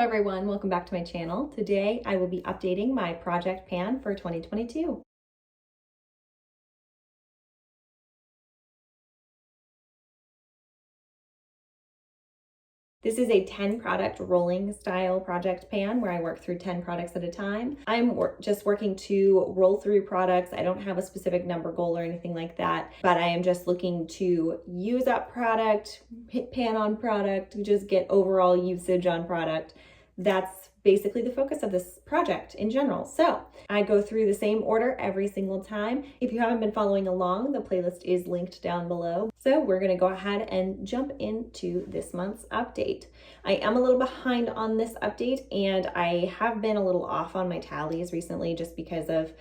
everyone, welcome back to my channel. Today I will be updating my project pan for 2022. This is a 10 product rolling style project pan where I work through 10 products at a time. I'm just working to roll through products. I don't have a specific number goal or anything like that, but I am just looking to use up product, hit pan on product, just get overall usage on product. That's basically the focus of this project in general. So I go through the same order every single time. If you haven't been following along, the playlist is linked down below. So we're gonna go ahead and jump into this month's update. I am a little behind on this update and I have been a little off on my tallies recently just because of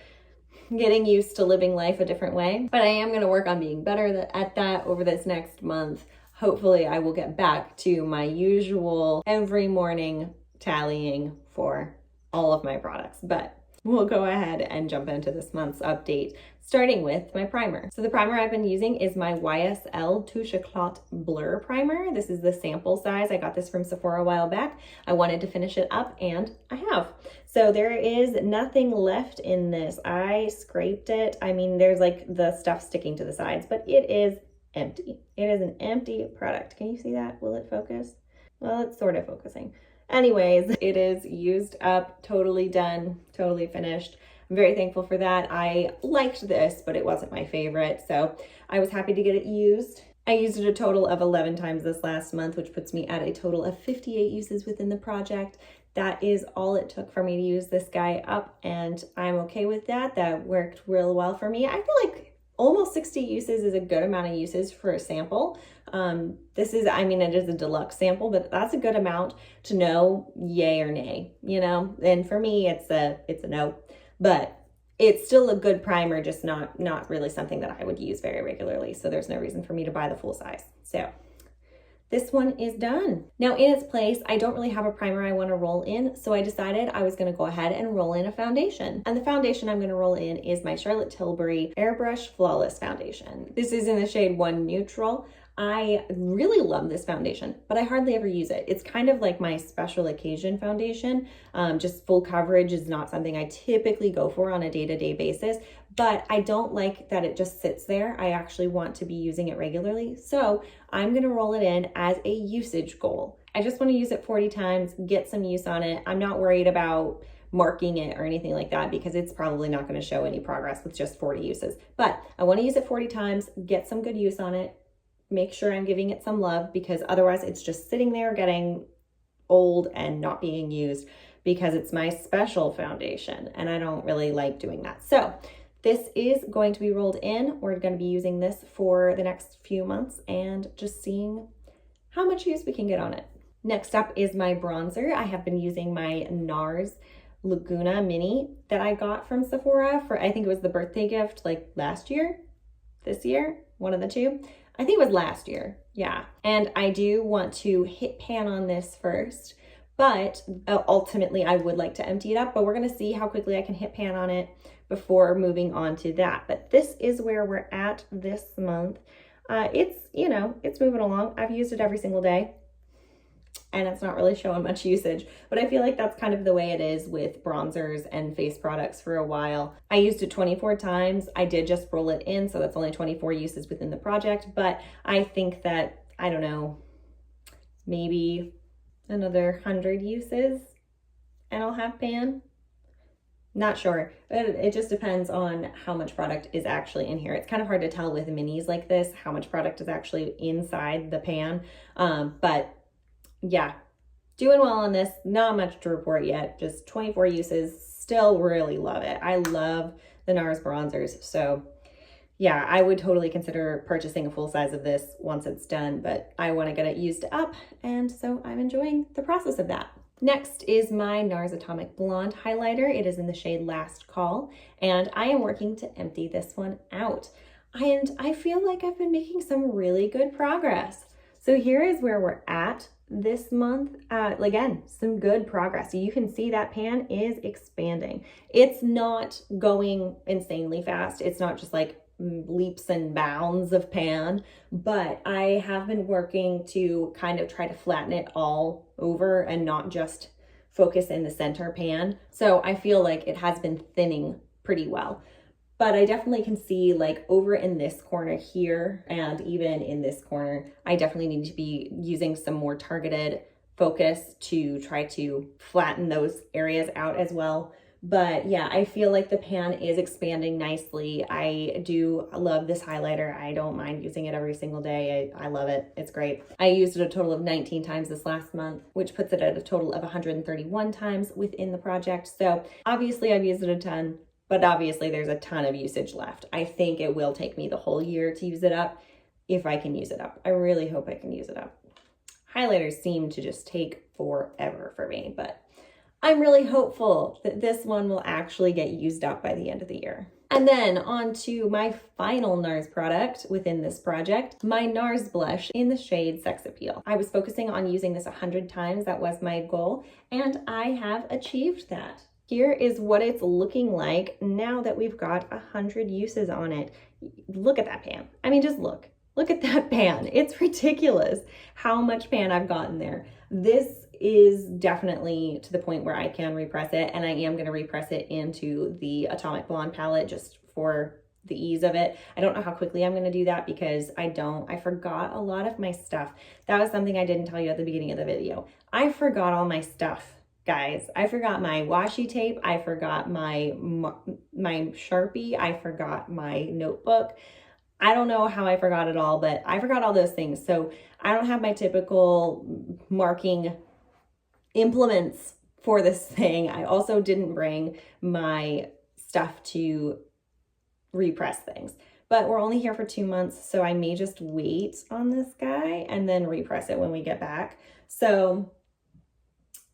getting used to living life a different way. But I am gonna work on being better at that over this next month. Hopefully I will get back to my usual every morning tallying for all of my products, but we'll go ahead and jump into this month's update, starting with my primer. So the primer I've been using is my YSL Touche Éclat Blur Primer. This is the sample size. I got this from Sephora a while back. I wanted to finish it up and I have. So there is nothing left in this. I scraped it. I mean, there's like the stuff sticking to the sides, but it is empty. It is an empty product. Can you see that? Will it focus? Well, it's sort of focusing. Anyways, it is used up, totally done, totally finished. I'm very thankful for that. I liked this, but it wasn't my favorite, so I was happy to get it used. I used it a total of 11 times this last month, which puts me at a total of 58 uses within the project. That is all it took for me to use this guy up, and I'm okay with that. That worked real well for me. I feel like almost 60 uses is a good amount of uses for a sample. This is, I mean, it is a deluxe sample, but that's a good amount to know yay or nay, you know? And for me, it's a no, but it's still a good primer, just not really something that I would use very regularly. So there's no reason for me to buy the full size. So this one is done. Now in its place, I don't really have a primer I want to roll in, so I decided I was going to go ahead and roll in a foundation. And the foundation I'm going to roll in is my Charlotte Tilbury Airbrush Flawless Foundation. This is in the shade 1 Neutral. I really love this foundation, but I hardly ever use it. It's kind of like my special occasion foundation. Just full coverage is not something I typically go for on a day-to-day basis, but I don't like that it just sits there. I actually want to be using it regularly. So I'm gonna roll it in as a usage goal. I just wanna use it 40 times, get some use on it. I'm not worried about marking it or anything like that because it's probably not gonna show any progress with just 40 uses. But I wanna use it 40 times, get some good use on it, make sure I'm giving it some love because otherwise it's just sitting there getting old and not being used because it's my special foundation and I don't really like doing that. So this is going to be rolled in. We're going to be using this for the next few months and just seeing how much use we can get on it. Next up is my bronzer. I have been using my NARS Laguna Mini that I got from Sephora for, I think it was the birthday gift like last year, this year, one of the two. I think it was last year, yeah. And I do want to hit pan on this first, but ultimately I would like to empty it up, but we're gonna see how quickly I can hit pan on it before moving on to that. But this is where we're at this month. It's, you know, it's moving along. I've used it every single day and it's not really showing much usage, but I feel like that's kind of the way it is with bronzers and face products for a while. I used it 24 times. I did just roll it in, so that's only 24 uses within the project, but I think that, I don't know, maybe another 100 uses and I'll have pan. Not sure. It just depends on how much product is actually in here. It's kind of hard to tell with minis like this how much product is actually inside the pan, but yeah, doing well on this. Not much to report yet, just 24 uses. Still really love it. I love the NARS bronzers. So yeah, I would totally consider purchasing a full size of this once it's done, but I want to get it used up. And so I'm enjoying the process of that. Next is my NARS Atomic Blonde highlighter. It is in the shade Last Call, and I am working to empty this one out. And I feel like I've been making some really good progress. So here is where we're at this month. Again, some good progress. You can see that pan is expanding. It's not going insanely fast. It's not just like leaps and bounds of pan, but I have been working to kind of try to flatten it all over and not just focus in the center pan. So I feel like it has been thinning pretty well. But I definitely can see like over in this corner here and even in this corner, I definitely need to be using some more targeted focus to try to flatten those areas out as well. But yeah, I feel like the pan is expanding nicely. I do love this highlighter. I don't mind using it every single day. I love it. It's great. I used it a total of 19 times this last month, which puts it at a total of 131 times within the project. So obviously I've used it a ton. But obviously there's a ton of usage left. I think it will take me the whole year to use it up if I can use it up. I really hope I can use it up. Highlighters seem to just take forever for me, but I'm really hopeful that this one will actually get used up by the end of the year. And then on to my final NARS product within this project, my NARS blush in the shade Sex Appeal. I was focusing on using this 100 times. That was my goal, and I have achieved that. Here is what it's looking like now that we've got 100 uses on it. Look at that pan. I mean, just look at that pan. It's ridiculous how much pan I've gotten there. This is definitely to the point where I can repress it, and I am going to repress it into the Atomic Blonde palette just for the ease of it. I don't know how quickly I'm going to do that because I forgot a lot of my stuff. That was something I didn't tell you at the beginning of the video. I forgot all my stuff. Guys, I forgot my washi tape, I forgot my Sharpie, I forgot my notebook. I don't know how I forgot it all, but I forgot all those things. So I don't have my typical marking implements for this thing. I also didn't bring my stuff to repress things. But we're only here for 2 months, so I may just wait on this guy and then repress it when we get back. So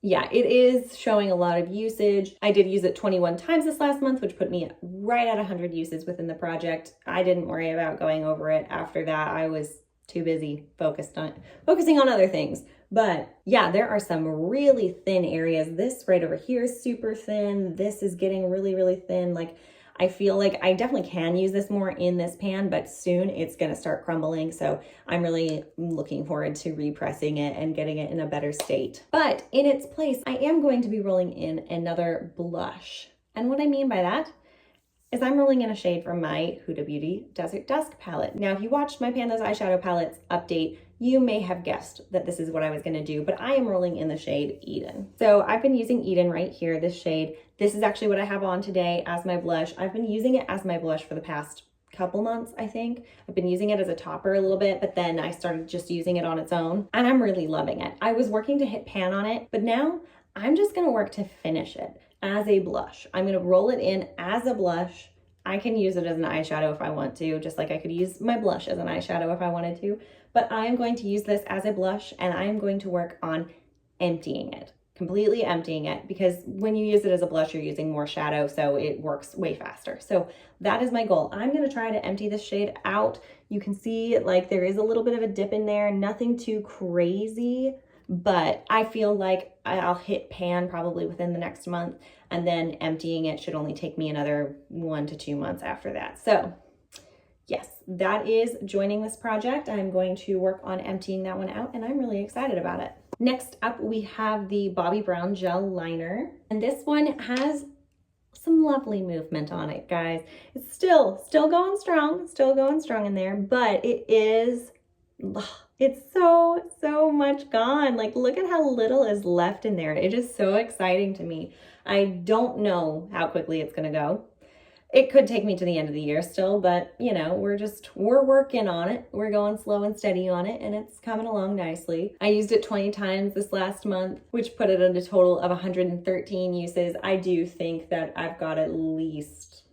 yeah, it is showing a lot of usage. I did use it 21 times this last month, which put me right at 100 uses within the project. I didn't worry about going over it after that. I was too busy focusing on other things. But yeah, there are some really thin areas. This right over here is super thin. This is getting really, really thin. Like, I feel like I definitely can use this more in this pan, but soon it's going to start crumbling. So I'm really looking forward to repressing it and getting it in a better state. But in its place, I am going to be rolling in another blush. And what I mean by that is I'm rolling in a shade from my Huda Beauty Desert Dusk palette. Now, if you watched my Pan Those Eyeshadow Palettes update, you may have guessed that this is what I was gonna do, but I am rolling in the shade Eden. So I've been using Eden right here, this shade. This is actually what I have on today as my blush. I've been using it as my blush for the past couple months, I think. I've been using it as a topper a little bit, but then I started just using it on its own, and I'm really loving it. I was working to hit pan on it, but now I'm just gonna work to finish it as a blush. I'm gonna roll it in as a blush. I can use it as an eyeshadow if I want to, just like I could use my blush as an eyeshadow if I wanted to, but I am going to use this as a blush, and I am going to work on emptying it, completely emptying it, because when you use it as a blush, you're using more shadow, so it works way faster. So that is my goal. I'm gonna try to empty this shade out. You can see like there is a little bit of a dip in there, nothing too crazy, but I feel like I'll hit pan probably within the next month, and then emptying it should only take me another 1 to 2 months after that. So yes, that is joining this project. I'm going to work on emptying that one out, and I'm really excited about it. Next up, we have the Bobbi Brown Gel Liner, and this one has some lovely movement on it, guys. It's still going strong in there, but it is, it's so much gone. Like, look at how little is left in there. It is so exciting to me. I don't know how quickly it's gonna go. It could take me to the end of the year still, but you know, we're working on it. We're going slow and steady on it, and it's coming along nicely. I used it 20 times this last month, which put it at a total of 113 uses. I do think that I've got at least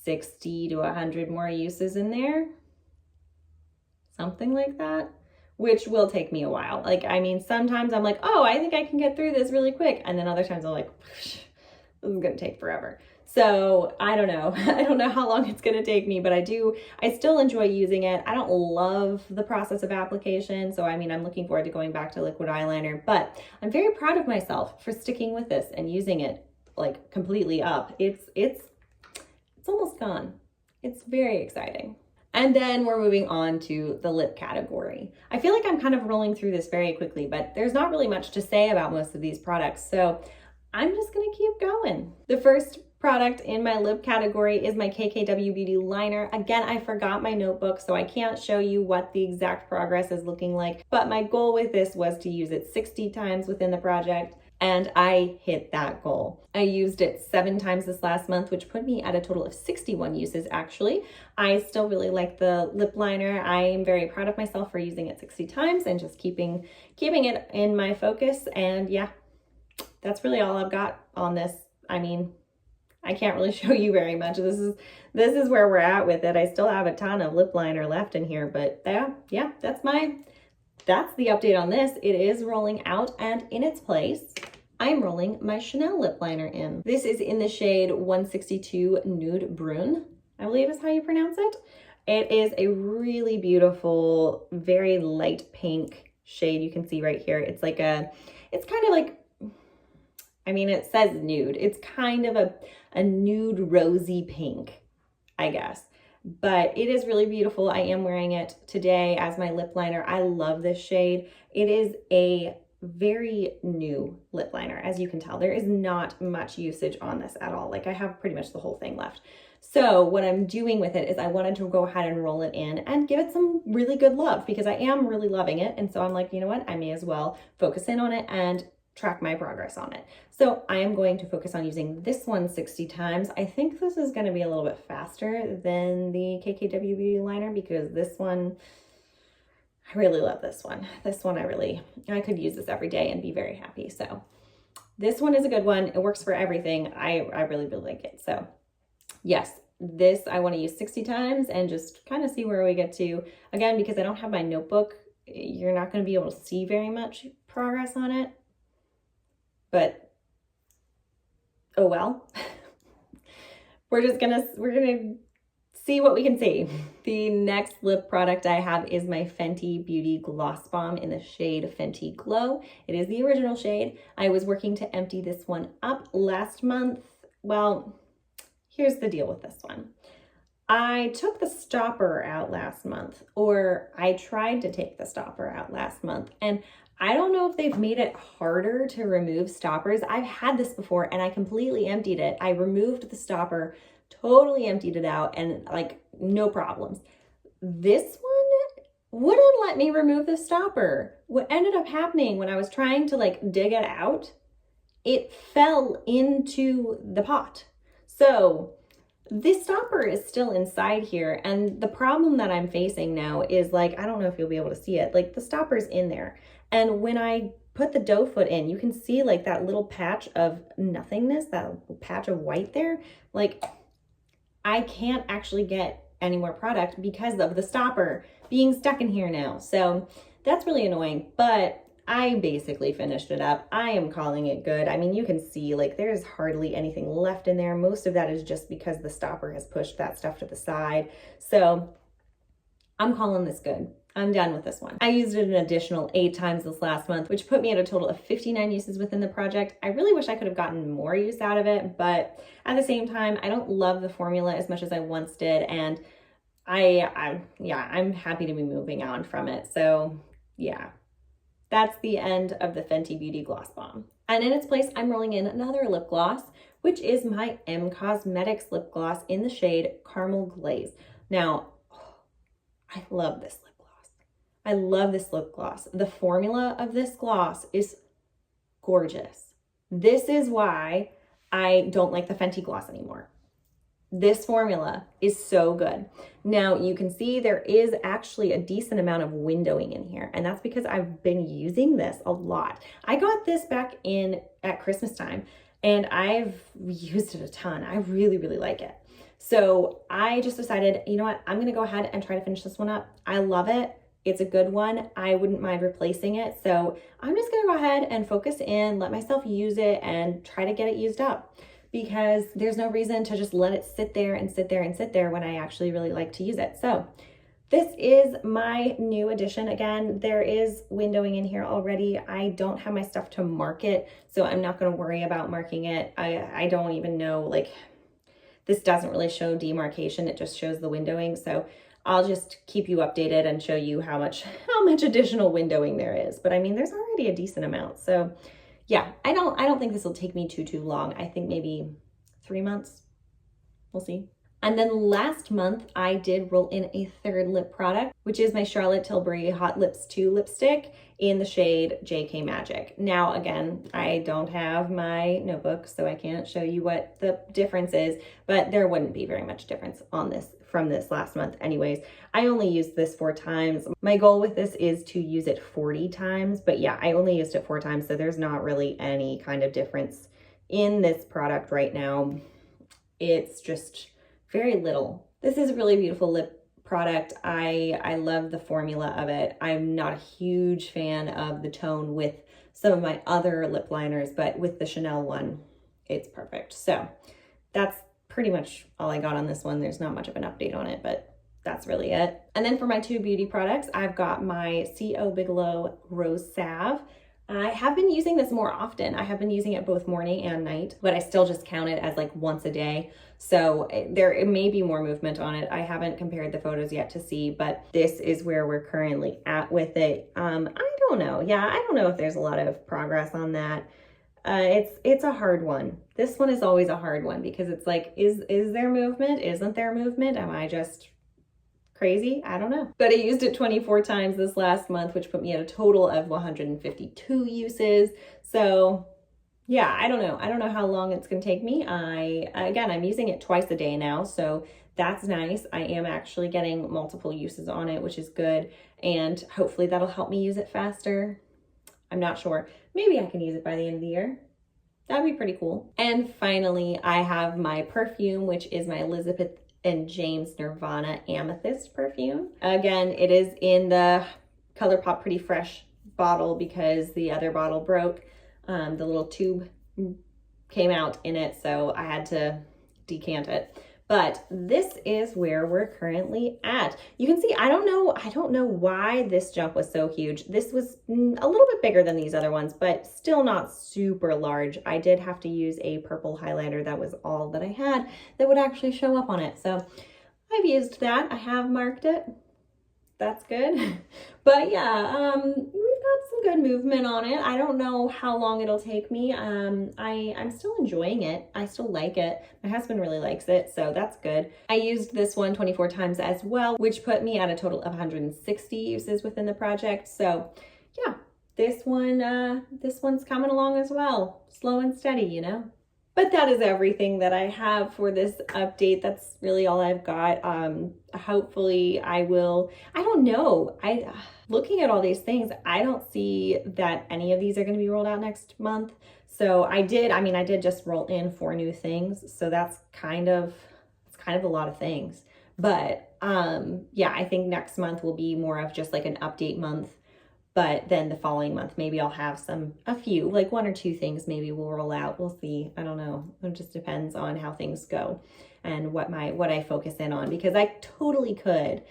60 to 100 more uses in there. Something like that, which will take me a while. Like, I mean, sometimes I'm like, oh, I think I can get through this really quick. And then other times I'm like, this is gonna take forever. So I don't know. I don't know how long it's gonna take me, but I still enjoy using it. I don't love the process of application. So I mean, I'm looking forward to going back to liquid eyeliner, but I'm very proud of myself for sticking with this and using it like completely up. It's almost gone. It's very exciting. And then we're moving on to the lip category. I feel like I'm kind of rolling through this very quickly, but there's not really much to say about most of these products. So I'm just gonna keep going. The first product in my lip category is my KKW Beauty Liner. Again, I forgot my notebook, so I can't show you what the exact progress is looking like, but my goal with this was to use it 60 times within the project, and I hit that goal. I used it 7 times this last month, which put me at a total of 61 uses actually. I still really like the lip liner. I am very proud of myself for using it 60 times and just keeping it in my focus. And yeah, that's really all I've got on this. I mean, I can't really show you very much. This is where we're at with it. I still have a ton of lip liner left in here, but yeah, that's the update on this. It is rolling out, and in its place, I'm rolling my Chanel lip liner in. This is in the shade 162 Nude Brune, I believe is how you pronounce it. It is a really beautiful, very light pink shade. You can see right here. It's kind of like, I mean, it says nude. It's kind of a nude rosy pink, I guess. But it is really beautiful. I am wearing it today as my lip liner. I love this shade. It is a very new lip liner, as you can tell. There is not much usage on this at all. Like, I have pretty much the whole thing left. So what I'm doing with it is I wanted to go ahead and roll it in and give it some really good love, because I am really loving it. And so I'm like, you know what? I may as well focus in on it and track my progress on it. So I am going to focus on using this one 60 times. I think this is going to be a little bit faster than the KKW Beauty Liner, because this one, I really love this one. This one I could use this every day and be very happy. So this one is a good one. It works for everything. I really, really like it. So yes, this I want to use 60 times and just kind of see where we get to. Again, because I don't have my notebook, you're not going to be able to see very much progress on it. But oh well. we're gonna see what we can see. The next lip product I have is my Fenty Beauty Gloss Bomb in the shade Fenty Glow. It is the original shade. I was working to empty this one up last month. Well, here's the deal with this one. I took the stopper out last month, or I tried to take the stopper out last month, and I don't know if they've made it harder to remove stoppers. I've had this before and I completely emptied it. I removed the stopper, totally emptied it out, and like no problems. This one wouldn't let me remove the stopper. What ended up happening when I was trying to like dig it out, it fell into the pot. So this stopper is still inside here, and the problem that I'm facing now is, like, I don't know if you'll be able to see it, like the stopper's in there. And when I put the doe foot in, you can see like that little patch of nothingness, that patch of white there. Like, I can't actually get any more product because of the stopper being stuck in here now. So that's really annoying, but I basically finished it up. I am calling it good. I mean, you can see like there's hardly anything left in there. Most of that is just because the stopper has pushed that stuff to the side. So I'm calling this good. I'm done with this one. I used it an additional 8 times this last month, which put me at a total of 59 uses within the project. I really wish I could have gotten more use out of it, but at the same time, I don't love the formula as much as I once did. And I'm happy to be moving on from it. So yeah. That's the end of the Fenty Beauty Gloss Bomb. And in its place, I'm rolling in another lip gloss, which is my M Cosmetics lip gloss in the shade Caramel Glaze. Now, I love this lip gloss. I love this lip gloss. The formula of this gloss is gorgeous. This is why I don't like the Fenty gloss anymore. This formula is so good. Now you can see there is actually a decent amount of windowing in here, and that's because I've been using this a lot. I got this back in at Christmas time and I've used it a ton. I really, really like it. So I just decided, you know what, I'm gonna go ahead and try to finish this one up. I love it. It's a good one. I wouldn't mind replacing it. So I'm just gonna go ahead and focus in, let myself use it and try to get it used up, because there's no reason to just let it sit there and sit there and sit there when I actually really like to use it. So this is my new addition. Again, there is windowing in here already. I don't have my stuff to mark it, so I'm not gonna worry about marking it. I don't even know, like, this doesn't really show demarcation, it just shows the windowing. So I'll just keep you updated and show you how much additional windowing there is. But I mean, there's already a decent amount. So yeah, I don't think this will take me too long. I think maybe 3 months. We'll see. And then last month, I did roll in a third lip product, which is my Charlotte Tilbury Hot Lips 2 lipstick in the shade JK Magic. Now, again, I don't have my notebook, so I can't show you what the difference is, but there wouldn't be very much difference on this from this last month anyways. I only used this 4 times. My goal with this is to use it 40 times, but yeah, I only used it 4 times, so there's not really any kind of difference in this product right now. It's just very little. This is a really beautiful lip product. I love the formula of it. I'm not a huge fan of the tone with some of my other lip liners, but with the Chanel one, it's perfect. So that's pretty much all I got on this one. There's not much of an update on it, but that's really it. And then for my 2 beauty products, I've got my C.O. Bigelow Rose Salve. I have been using this more often. I have been using it both morning and night, but I still just count it as like once a day. So it may be more movement on it. I haven't compared the photos yet to see, but this is where we're currently at with it. I don't know. Yeah, I don't know if there's a lot of progress on that. It's a hard one. This one is always a hard one because it's like, is there movement? Isn't there movement? Am I just crazy? I don't know. But I used it 24 times this last month, which put me at a total of 152 uses. So yeah, I don't know. I don't know how long it's going to take me. Again, I'm using it twice a day now, so that's nice. I am actually getting multiple uses on it, which is good. And hopefully that'll help me use it faster. I'm not sure. Maybe I can use it by the end of the year. That'd be pretty cool. And finally, I have my perfume, which is my Elizabeth and James Nirvana Amethyst perfume. Again, it is in the ColourPop Pretty Fresh bottle because the other bottle broke. The little tube came out in it, so I had to decant it. But this is where we're currently at. You can see, I don't know why this jump was so huge. This was a little bit bigger than these other ones, but still not super large. I did have to use a purple highlighter. That was all that I had that would actually show up on it. So I've used that. I have marked it. That's good. But yeah, we've got some good movement on it. I don't know how long it'll take me. I'm still enjoying it. I still like it. My husband really likes it, so that's good. I used this one 24 times as well, which put me at a total of 160 uses within the project. So yeah, this one's coming along as well. Slow and steady, you know? But that is everything that I have for this update. That's really all I've got. Hopefully I don't know. Looking at all these things, I don't see that any of these are going to be rolled out next month. So I did just roll in 4 new things. So that's kind of a lot of things. But yeah, I think next month will be more of just like an update month. But then the following month, maybe I'll have a few, like 1 or 2 things maybe we'll roll out. We'll see. I don't know. It just depends on how things go and what I focus in on, because I totally could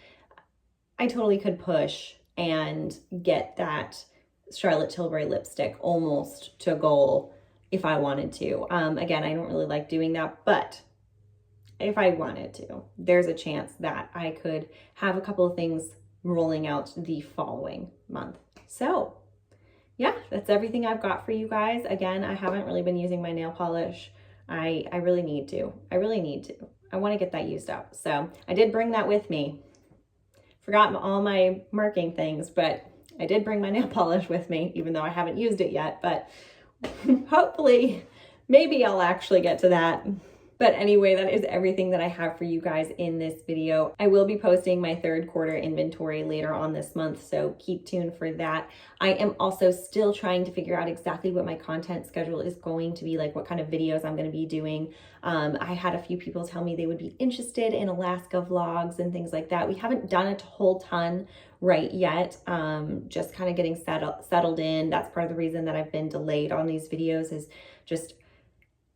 push and get that Charlotte Tilbury lipstick almost to goal if I wanted to. Again, I don't really like doing that, but if I wanted to, there's a chance that I could have a couple of things rolling out the following month. So yeah, that's everything I've got for you guys. Again, I haven't really been using my nail polish. I really need to. I want to get that used up. So I did bring that with me. Forgot all my marking things, but I did bring my nail polish with me, even though I haven't used it yet. But hopefully, maybe I'll actually get to that. But anyway, that is everything that I have for you guys in this video. I will be posting my 3rd quarter inventory later on this month, so keep tuned for that. I am also still trying to figure out exactly what my content schedule is going to be, like what kind of videos I'm going to be doing. I had a few people tell me they would be interested in Alaska vlogs and things like that. We haven't done a whole ton right yet, just kind of getting settled in. That's part of the reason that I've been delayed on these videos, is just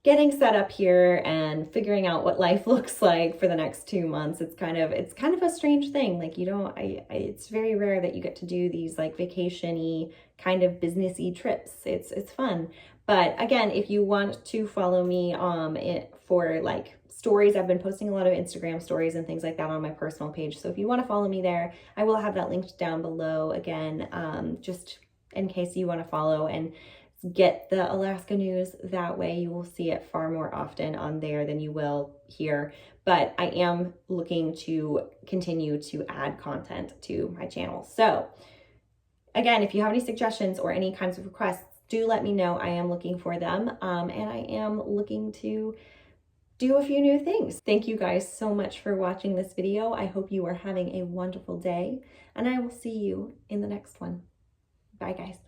getting set up here and figuring out what life looks like for the next 2 months. It's kind of a strange thing. Like it's very rare that you get to do these like vacation-y kind of businessy trips. It's fun. But again, if you want to follow me for like stories, I've been posting a lot of Instagram stories and things like that on my personal page. So if you want to follow me there, I will have that linked down below again, just in case you want to follow and get the Alaska news. That way you will see it far more often on there than you will here. But I am looking to continue to add content to my channel. So again, if you have any suggestions or any kinds of requests, do let me know. I am looking for them, and I am looking to do a few new things. Thank you guys so much for watching this video. I hope you are having a wonderful day, and I will see you in the next one. Bye, guys.